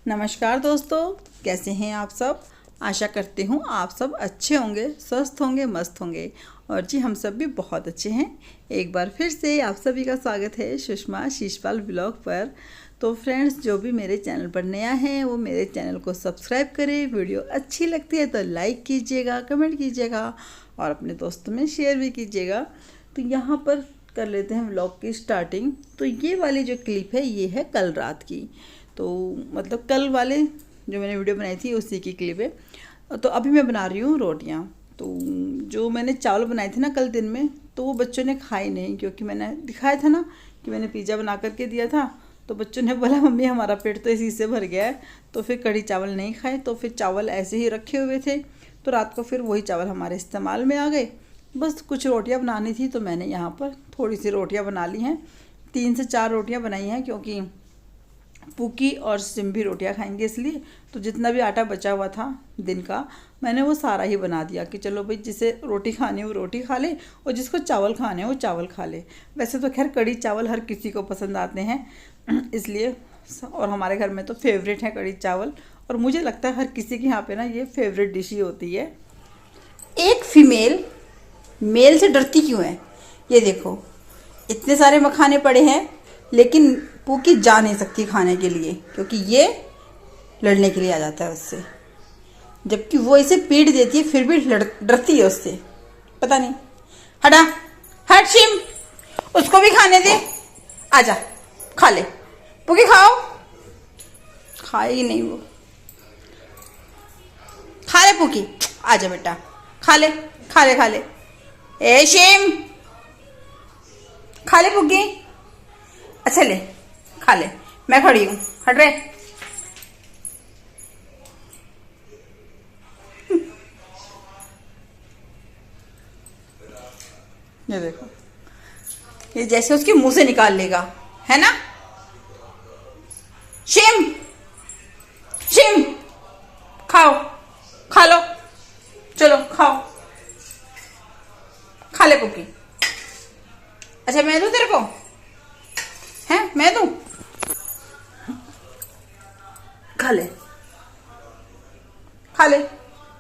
नमस्कार दोस्तों, कैसे हैं आप सब। आशा करती हूँ आप सब अच्छे होंगे, स्वस्थ होंगे, मस्त होंगे। और जी हम सब भी बहुत अच्छे हैं। एक बार फिर से आप सभी का स्वागत है सुषमा शीशपाल ब्लॉग पर। तो फ्रेंड्स, जो भी मेरे चैनल पर नया है वो मेरे चैनल को सब्सक्राइब करें। वीडियो अच्छी लगती है तो लाइक कीजिएगा, कमेंट कीजिएगा और अपने दोस्तों में शेयर भी कीजिएगा। तो यहाँ पर कर लेते हैं व्लॉग की स्टार्टिंग। तो ये वाली जो क्लिप है ये है कल रात की। तो मतलब कल वाले जो मैंने वीडियो बनाई थी उसी की क्लिप है। तो अभी मैं बना रही हूँ रोटियाँ। तो जो मैंने चावल बनाए थे ना कल दिन में, तो वो बच्चों ने खाए नहीं, क्योंकि मैंने दिखाया था ना कि मैंने पिज़्ज़ा बना करके दिया था। तो बच्चों ने बोला मम्मी हमारा पेट तो इसी से भर गया है। तो फिर कढ़ी चावल नहीं खाए, तो फिर चावल ऐसे ही रखे हुए थे। तो रात को फिर वही चावल हमारे इस्तेमाल में आ गए। बस कुछ रोटियां बनानी थी तो मैंने यहाँ पर थोड़ी सी रोटियां बना ली हैं। 3 से 4 रोटियां बनाई हैं, क्योंकि पूकी और सिम्भी रोटियां खाएंगे इसलिए। तो जितना भी आटा बचा हुआ था दिन का, मैंने वो सारा ही बना दिया कि चलो भाई, जिसे रोटी खानी है वो रोटी खा ले और जिसको चावल खाने हैं वो चावल खा ले। वैसे तो खैर कढ़ी चावल हर किसी को पसंद आते हैं इसलिए, और हमारे घर में तो फेवरेट है कढ़ी चावल। और मुझे लगता है हर किसी के यहाँ पे ना ये फेवरेट डिश ही होती है। एक फीमेल मेल से डरती क्यों है, ये देखो। इतने सारे मखाने पड़े हैं लेकिन पूकी जा नहीं सकती खाने के लिए, क्योंकि ये लड़ने के लिए आ जाता है उससे। जबकि वो इसे पीट देती है फिर भी डरती है उससे, पता नहीं। हटा, हट शिम, उसको भी खाने दे। आजा, खा ले पूकी, खाओ। खाएगी नहीं वो, खा ले पूकी, आजा बेटा, खा ले खा ले खा ले। ए शिम, खा ले पुग्गी। अच्छा ले, खा ले, मैं खड़ी हूं, हट रे। ये देखो, ये जैसे उसके मुंह से निकाल लेगा, है ना। शिम, शिम, खाओ, खा लो, चलो खाओ, खा ले पुग्गी। अच्छा मैं दूं तेरे को, हैं मैं दूं, खा ले खा ले।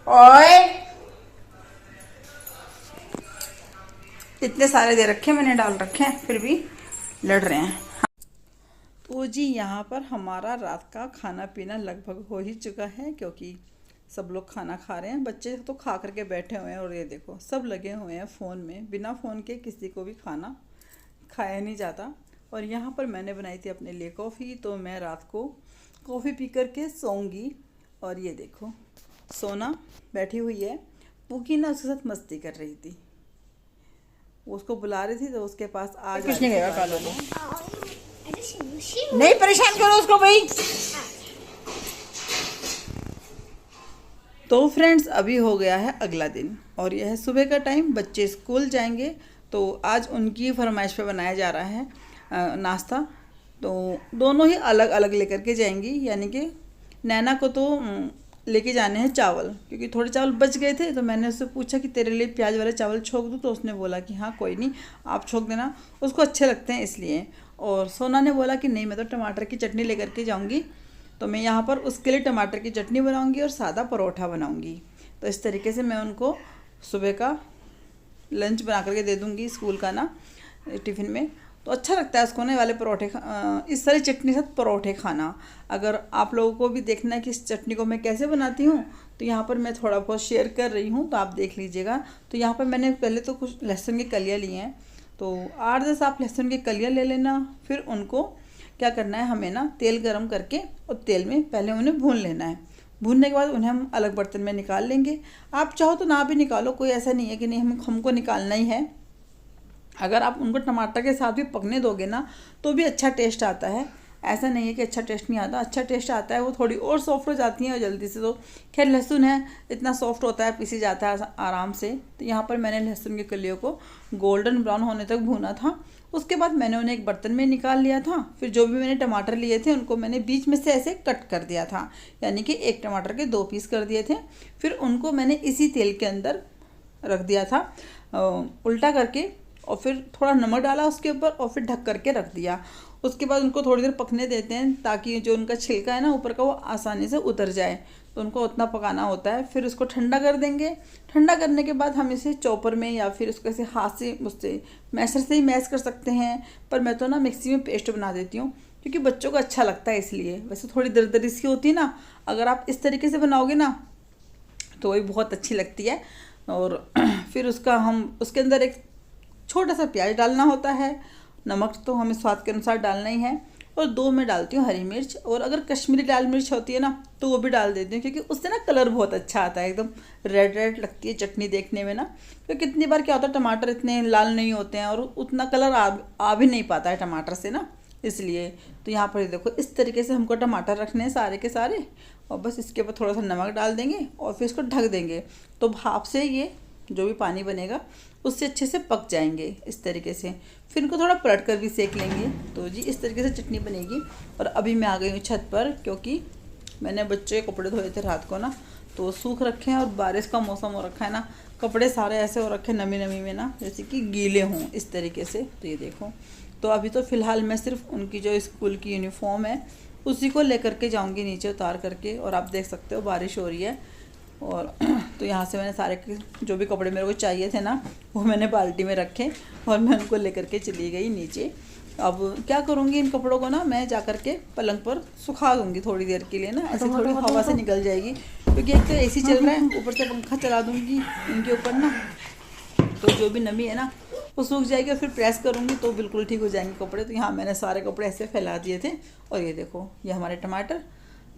ओए, इतने सारे दे रखे मैंने, डाल रखे हैं, फिर भी लड़ रहे हैं। तो जी यहाँ पर हमारा रात का खाना पीना लगभग हो ही चुका है, क्योंकि सब लोग खाना खा रहे हैं। बच्चे तो खा करके बैठे हुए हैं और ये देखो सब लगे हुए हैं फ़ोन में। बिना फ़ोन के किसी को भी खाना खाया नहीं जाता। और यहाँ पर मैंने बनाई थी अपने लिए कॉफ़ी, तो मैं रात को कॉफ़ी पी करके सोऊंगी। और ये देखो सोना बैठी हुई है। पूकी ना उसके साथ मस्ती कर रही थी, वो उसको बुला रही थी तो उसके पास आ जा रही थी। नहीं परेशान करो उसको भाई। तो फ्रेंड्स, अभी हो गया है अगला दिन और यह है सुबह का टाइम। बच्चे स्कूल जाएंगे तो आज उनकी फरमाइश पे बनाया जा रहा है नाश्ता। तो दोनों ही अलग अलग लेकर के जाएंगी, यानी कि नैना को तो लेके जाने हैं चावल, क्योंकि थोड़े चावल बच गए थे। तो मैंने उससे पूछा कि तेरे लिए प्याज वाले चावल छोक दूँ, तो उसने बोला कि हाँ कोई नहीं, आप छोक देना, उसको अच्छे लगते हैं इसलिए। और सोना ने बोला कि नहीं, मैं तो टमाटर की चटनी लेकर के जाऊँगी, तो मैं यहाँ पर उसके लिए टमाटर की चटनी बनाऊँगी और सादा परोठा बनाऊँगी। तो इस तरीके से मैं उनको सुबह का लंच बना करके दे दूँगी स्कूल का ना, टिफ़िन में। तो अच्छा लगता है उसको ना वाले परोठे इस सारी चटनी के साथ परोठे खाना। अगर आप लोगों को भी देखना है कि इस चटनी को मैं कैसे बनाती हूँ, तो यहाँ पर मैं थोड़ा बहुत शेयर कर रही हूँ, तो आप देख लीजिएगा। तो यहाँ पर मैंने पहले तो कुछ लहसुन की कलियाँ ली हैं, तो 8-10 आप लहसुन की कलियाँ ले लेना। फिर उनको क्या करना है, हमें ना तेल गरम करके और तेल में पहले उन्हें भून लेना है। भूनने के बाद उन्हें हम अलग बर्तन में निकाल लेंगे। आप चाहो तो ना भी निकालो, कोई ऐसा नहीं है कि नहीं हमको निकालना ही है। अगर आप उनको टमाटर के साथ भी पकने दोगे ना तो भी अच्छा टेस्ट आता है। ऐसा नहीं है कि अच्छा टेस्ट नहीं आता, अच्छा टेस्ट आता है। वो थोड़ी और सॉफ्ट हो जाती हैं और जल्दी से। तो खैर लहसुन है, इतना सॉफ्ट होता है, पीसी जाता है आराम से। तो यहाँ पर मैंने लहसुन की कलियों को गोल्डन ब्राउन होने तक भूना था। उसके बाद मैंने उन्हें एक बर्तन में निकाल लिया था। फिर जो भी मैंने टमाटर लिए थे उनको मैंने बीच में से ऐसे कट कर दिया था, यानी कि एक टमाटर के 2 पीस कर दिए थे। फिर उनको मैंने इसी तेल के अंदर रख दिया था उल्टा करके, और फिर थोड़ा नमक डाला उसके ऊपर और फिर ढक करके रख दिया। उसके बाद उनको थोड़ी देर पकने देते हैं ताकि जो उनका छिलका है ना ऊपर का वो आसानी से उतर जाए। तो उनको उतना पकाना होता है। फिर उसको ठंडा कर देंगे। ठंडा करने के बाद हम इसे चॉपर में या फिर उसको ऐसे हाथ से उससे मैशर से ही मैश कर सकते हैं, पर मैं तो ना मिक्सी में पेस्ट बना देती हूँ क्योंकि बच्चों को अच्छा लगता है इसलिए। वैसे थोड़ी दरदरी सी होती है ना, अगर आप इस तरीके से बनाओगे ना तो वही बहुत अच्छी लगती है। और फिर उसका हम उसके अंदर एक छोटा सा प्याज डालना होता है, नमक तो हमें स्वाद के अनुसार डालना ही है, और 2 मैं डालती हूँ हरी मिर्च, और अगर कश्मीरी लाल मिर्च होती है ना तो वो भी डाल देती हूँ क्योंकि उससे ना कलर बहुत अच्छा आता है, एकदम रेड रेड लगती है चटनी देखने में ना। क्योंकि कितनी बार क्या होता है टमाटर इतने लाल नहीं होते हैं और उतना कलर आ भी नहीं पाता है टमाटर से ना, इसलिए। तो यहाँ पर देखो इस तरीके से हमको टमाटर रखने हैं सारे के सारे, और बस इसके ऊपर थोड़ा सा नमक डाल देंगे और फिर इसको ढक देंगे। तो भाप से ये जो भी पानी बनेगा उससे अच्छे से पक जाएंगे इस तरीके से। फिर इनको थोड़ा पलट कर भी सेक लेंगे। तो जी इस तरीके से चटनी बनेगी। और अभी मैं आ गई हूँ छत पर क्योंकि मैंने बच्चों के कपड़े धोए थे रात को ना, तो सूख रखे हैं और बारिश का मौसम हो रखा है ना, कपड़े सारे ऐसे हो रखे नमी नमी में ना, जैसे कि गीले हों इस तरीके से। तो ये देखो, तो अभी तो फ़िलहाल मैं सिर्फ उनकी जो स्कूल की यूनिफॉर्म है उसी को लेकर के जाऊंगी नीचे उतार करके। और आप देख सकते हो बारिश हो रही है। और तो यहाँ से मैंने सारे जो भी कपड़े मेरे को चाहिए थे ना वो मैंने बाल्टी में रखे और मैं उनको लेकर के चली गई नीचे। अब क्या करूँगी, इन कपड़ों को ना मैं जा कर के पलंग पर सुखा दूँगी थोड़ी देर के लिए ना, ऐसे थोड़ी हवा से निकल जाएगी क्योंकि एक तो एसी चल रहा है, ऊपर से पंखा चला दूँगी इनके ऊपर ना, तो जो भी नमी है ना वो सूख जाएगी। और फिर प्रेस करूँगी तो बिल्कुल ठीक हो जाएंगे कपड़े। तो यहाँ मैंने सारे कपड़े ऐसे फैला दिए थे। और ये देखो ये हमारे टमाटर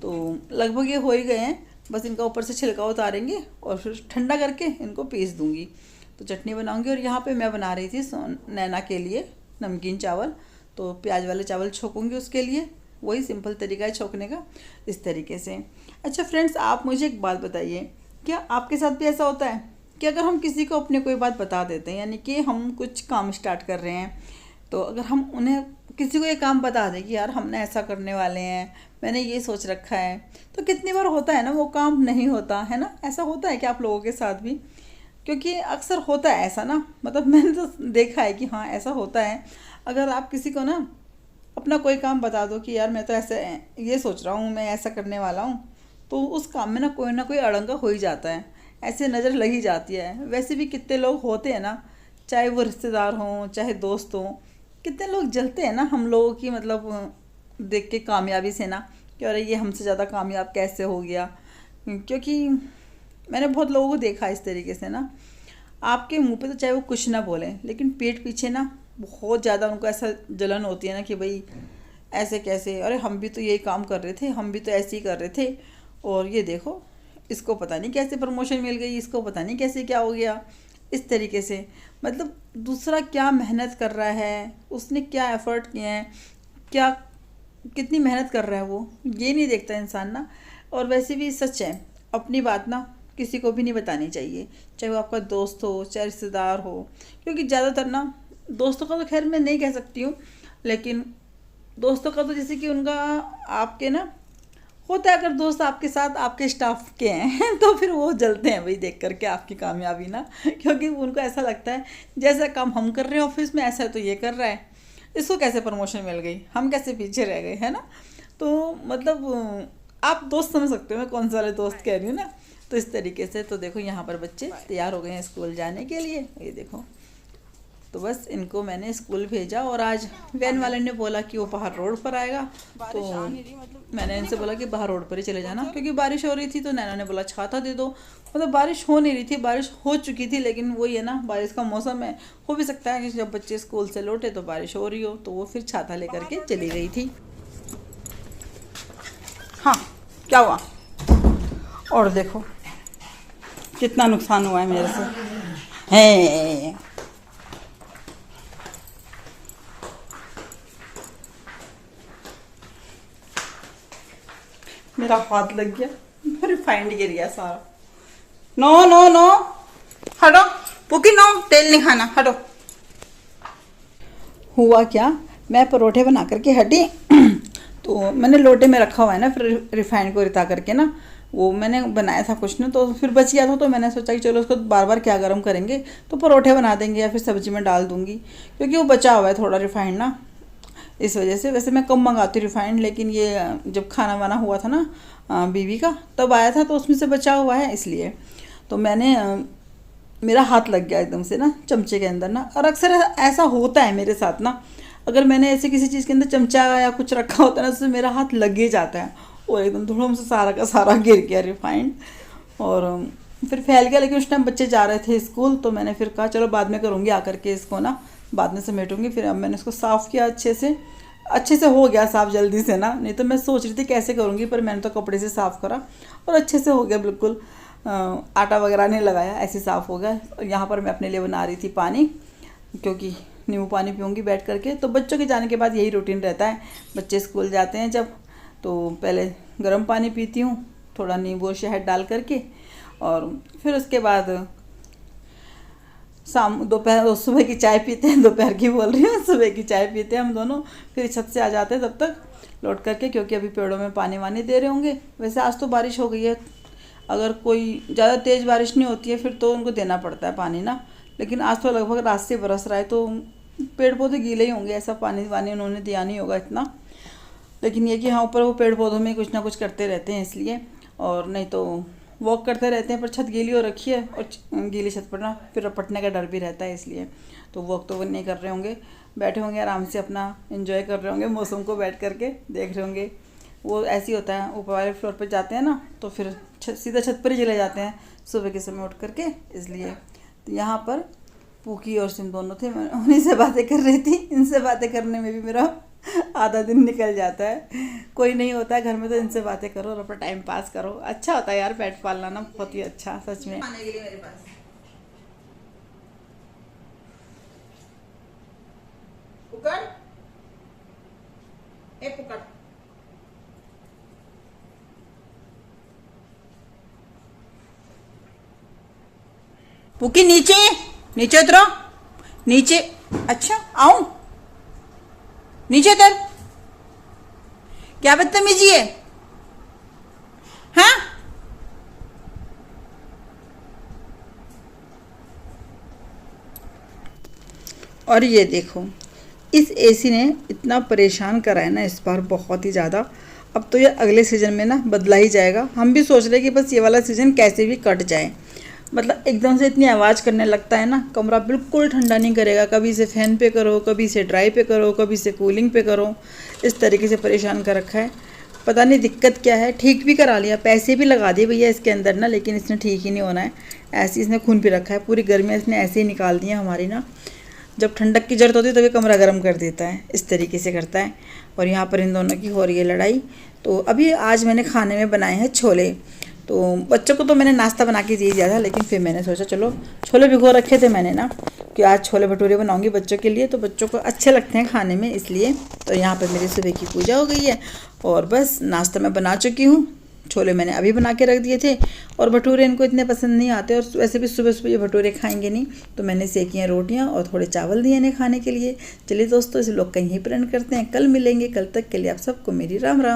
तो लगभग ये हो ही गए हैं, बस इनका ऊपर से छिलका उतारेंगे और फिर ठंडा करके इनको पीस दूँगी तो चटनी बनाऊँगी। और यहाँ पे मैं बना रही थी नैना के लिए नमकीन चावल, तो प्याज वाले चावल छोकूँगी उसके लिए, वही सिंपल तरीका है छोकने का इस तरीके से। अच्छा फ्रेंड्स, आप मुझे एक बात बताइए, क्या आपके साथ भी ऐसा होता है कि अगर हम किसी को अपने कोई बात बता देते हैं, यानी कि हम कुछ काम स्टार्ट कर रहे हैं, तो अगर हम उन्हें किसी को ये काम बता दें कि यार हमने ऐसा करने वाले हैं, मैंने ये सोच रखा है, तो कितनी बार होता है ना वो काम नहीं होता है ना। ऐसा होता है कि आप लोगों के साथ भी, क्योंकि अक्सर होता है ऐसा ना, मतलब मैंने तो देखा है कि हाँ ऐसा होता है। अगर आप किसी को ना अपना कोई काम बता दो कि यार मैं तो ऐसे ये सोच रहा हूँ, मैं ऐसा करने वाला हूँ, तो उस काम में ना कोई अड़ंगा हो ही जाता है, ऐसे नज़र लगी जाती है। वैसे भी कितने लोग होते हैं ना, चाहे वो रिश्तेदार हों चाहे दोस्त हों, कितने लोग जलते हैं ना हम लोगों की मतलब देख के कामयाबी से ना, कि अरे ये हमसे ज़्यादा कामयाब कैसे हो गया। क्योंकि मैंने बहुत लोगों को देखा इस तरीके से ना, आपके मुंह पे तो चाहे वो कुछ ना बोलें लेकिन पीठ पीछे ना बहुत ज़्यादा उनको ऐसा जलन होती है ना कि भाई ऐसे कैसे, अरे हम भी तो यही काम कर रहे थे, हम भी तो ऐसे ही कर रहे थे, और ये देखो इसको पता नहीं कैसे प्रमोशन मिल गई, इसको पता नहीं कैसे क्या हो गया इस तरीके से। मतलब दूसरा क्या मेहनत कर रहा है, उसने क्या एफ़र्ट किए हैं, क्या कितनी मेहनत कर रहा है वो, ये नहीं देखता इंसान ना। और वैसे भी सच है, अपनी बात ना किसी को भी नहीं बतानी चाहिए, चाहे वो आपका दोस्त हो चाहे रिश्तेदार हो। क्योंकि ज़्यादातर ना दोस्तों का तो खैर मैं नहीं कह सकती हूँ, लेकिन दोस्तों का तो जैसे कि उनका आपके ना होता है, अगर दोस्त आपके साथ आपके स्टाफ के हैं तो फिर वो जलते हैं भाई देख करके आपकी कामयाबी ना, क्योंकि उनको ऐसा लगता है जैसा काम हम कर रहे हैं ऑफिस में ऐसा तो ये कर रहा है, इसको कैसे प्रमोशन मिल गई, हम कैसे पीछे रह गए, है ना। तो मतलब आप दोस्त समझ सकते हो मैं कौन सा वाले दोस्त कह रही हूँ ना। तो इस तरीके से तो देखो यहाँ पर बच्चे तैयार हो गए हैं स्कूल जाने के लिए, ये देखो। तो बस इनको मैंने स्कूल भेजा, और आज वैन वाले ने बोला कि वो बाहर रोड पर आएगा, तो मैंने इनसे बोला कि बाहर रोड पर ही चले जाना, क्योंकि बारिश हो रही थी। तो नैना ने बोला छाता दे दो, मतलब बारिश हो नहीं रही थी, बारिश हो चुकी थी, लेकिन वही है ना बारिश का मौसम है, हो भी सकता है कि जब बच्चे स्कूल से लौटे तो बारिश हो रही हो, तो वो फिर छाता लेकर के चली गई थी। हाँ क्या हुआ, और देखो कितना नुकसान हुआ है मेरे से है। मेरा हाथ लग गया, रिफाइंड गिर गया सारा। नो नो नो हटो पुकी, नो तेल नहीं खाना, हटो। हुआ क्या, मैं परोठे बना करके हटी तो मैंने लोटे में रखा हुआ है ना, फिर रिफाइंड को रिता करके ना, वो मैंने बनाया था कुछ ना, तो फिर बच गया था, तो मैंने सोचा कि चलो उसको बार बार क्या गर्म करेंगे, तो परोठे बना देंगे या फिर सब्जी में डाल दूंगी, क्योंकि वो बचा हुआ है थोड़ा रिफाइंड ना। इस वजह से। वैसे मैं कम मंगाती हूँ रिफाइंड, लेकिन ये जब खाना वाना हुआ था ना बीवी का, तब आया था तो उसमें से बचा हुआ है, इसलिए तो मैंने मेरा हाथ लग गया एकदम से ना चमचे के अंदर ना। और अक्सर ऐसा होता है मेरे साथ ना, अगर मैंने ऐसे किसी चीज़ के अंदर चमचा या कुछ रखा होता है ना, उससे मेरा हाथ लग ही जाता है और एकदम थोड़ा से सारा का सारा गिर गया रिफाइंड, और फिर फैल गया। लेकिन उस टाइम बच्चे जा रहे थे स्कूल, तो मैंने फिर कहा चलो बाद में करूँगी आकर के इसको ना, बाद में समेटूँगी। फिर अब मैंने इसको साफ़ किया अच्छे से हो गया साफ़ जल्दी से ना, नहीं तो मैं सोच रही थी कैसे करूँगी, पर मैंने तो कपड़े से साफ़ करा और अच्छे से हो गया बिल्कुल। आटा वगैरह नहीं लगाया, ऐसे साफ़ हो गया। और यहाँ पर मैं अपने लिए बना रही थी पानी, क्योंकि नींबू पानी पीऊँगी बैठ करके। तो बच्चों के जाने के बाद यही रूटीन रहता है, बच्चे स्कूल जाते हैं जब, तो पहले गर्म पानी पीती हूँ थोड़ा नींबू और शहद डाल करके, और फिर उसके बाद दोपहर सुबह की चाय पीते हैं, दोपहर की बोल रही हूँ, सुबह की चाय पीते हैं हम दोनों। फिर छत से आ जाते हैं तब तक लौट करके, क्योंकि अभी पेड़ों में पानी वानी दे रहे होंगे। वैसे आज तो बारिश हो गई है, अगर कोई ज़्यादा तेज़ बारिश नहीं होती है फिर तो उनको देना पड़ता है पानी ना, लेकिन आज तो लगभग रात से बरस रहा है, तो पेड़ पौधे गीले ही होंगे, ऐसा पानी वानी उन्होंने दिया नहीं होगा इतना। लेकिन ये कि हाँ, ऊपर वो पेड़ पौधों में कुछ ना कुछ करते रहते हैं इसलिए, और नहीं तो वॉक करते रहते हैं। पर छत गीली हो रखी है और गीली छत पर ना फिर रपटने का डर भी रहता है, इसलिए तो वॉक तो वो नहीं कर रहे होंगे, बैठे होंगे आराम से अपना एंजॉय कर रहे होंगे, मौसम को बैठ करके देख रहे होंगे। वो ऐसे ही होता है, ऊपर वाले फ्लोर पर जाते हैं ना तो फिर सीधा छत पर ही चले जाते हैं सुबह के समय उठ करके, इसलिए। तो यहाँ पर पूकी और सिम दोनों थे, मैं उन्हीं से बातें कर रही थी। इनसे बातें करने में भी मेरा आधा दिन निकल जाता है, कोई नहीं होता है घर में तो इनसे बातें करो और अपना टाइम पास करो। अच्छा होता है यार पेट पालना ना, बहुत ही अच्छा सच में। खाने के लिए मेरे पास पुकड़, ए पुकड़, पुकी नीचे नीचे उतरो, नीचे। अच्छा आऊं नीचे उतर, क्या बदतमीजी है, हाँ? और ये देखो, इस एसी ने इतना परेशान करा है ना इस बार, बहुत ही ज़्यादा। अब तो ये अगले सीज़न में ना बदला ही जाएगा। हम भी सोच रहे हैं कि बस ये वाला सीज़न कैसे भी कट जाए, मतलब एकदम से इतनी आवाज़ करने लगता है ना, कमरा बिल्कुल ठंडा नहीं करेगा। कभी इसे फ़ैन पे करो, कभी इसे ड्राई पे करो, कभी इसे कूलिंग पे करो, इस तरीके से परेशान कर रखा है। पता नहीं दिक्कत क्या है। ठीक भी करा लिया, पैसे भी लगा दिए भैया इसके अंदर ना, लेकिन इसने ठीक ही नहीं होना है। ऐसे इसने खून पी रखा है, पूरी गर्मियाँ इसने ऐसे ही निकाल दी हैं हमारी ना। जब ठंडक की ज़रूरत होती है तभी कमरा गर्म कर देता है, इस तरीके से करता है। और यहाँ पर इन दोनों की हो रही है लड़ाई। तो अभी आज मैंने खाने में बनाए हैं छोले। तो बच्चों को तो मैंने नाश्ता बना के दे दिया था, लेकिन फिर मैंने सोचा चलो छोले भिगो रखे थे मैंने ना, कि आज छोले भटूरे बनाऊंगी बच्चों के लिए, तो बच्चों को अच्छे लगते हैं खाने में, इसलिए। तो यहाँ पर मेरी सुबह की पूजा हो गई है और बस नाश्ता मैं बना चुकी हूँ। छोले मैंने अभी बना के रख दिए थे, और भटूरे इनको इतने पसंद नहीं आते, और वैसे भी सुबह सुबह ये भटूरे खाएंगे नहीं, तो मैंने सेकी हैं रोटियाँ और थोड़े चावल दिए इन्हें खाने के लिए। चलिए दोस्तों, इस लोग का यहीं पर एंड करते हैं, कल मिलेंगे। कल तक के लिए आप सबको मेरी राम राम।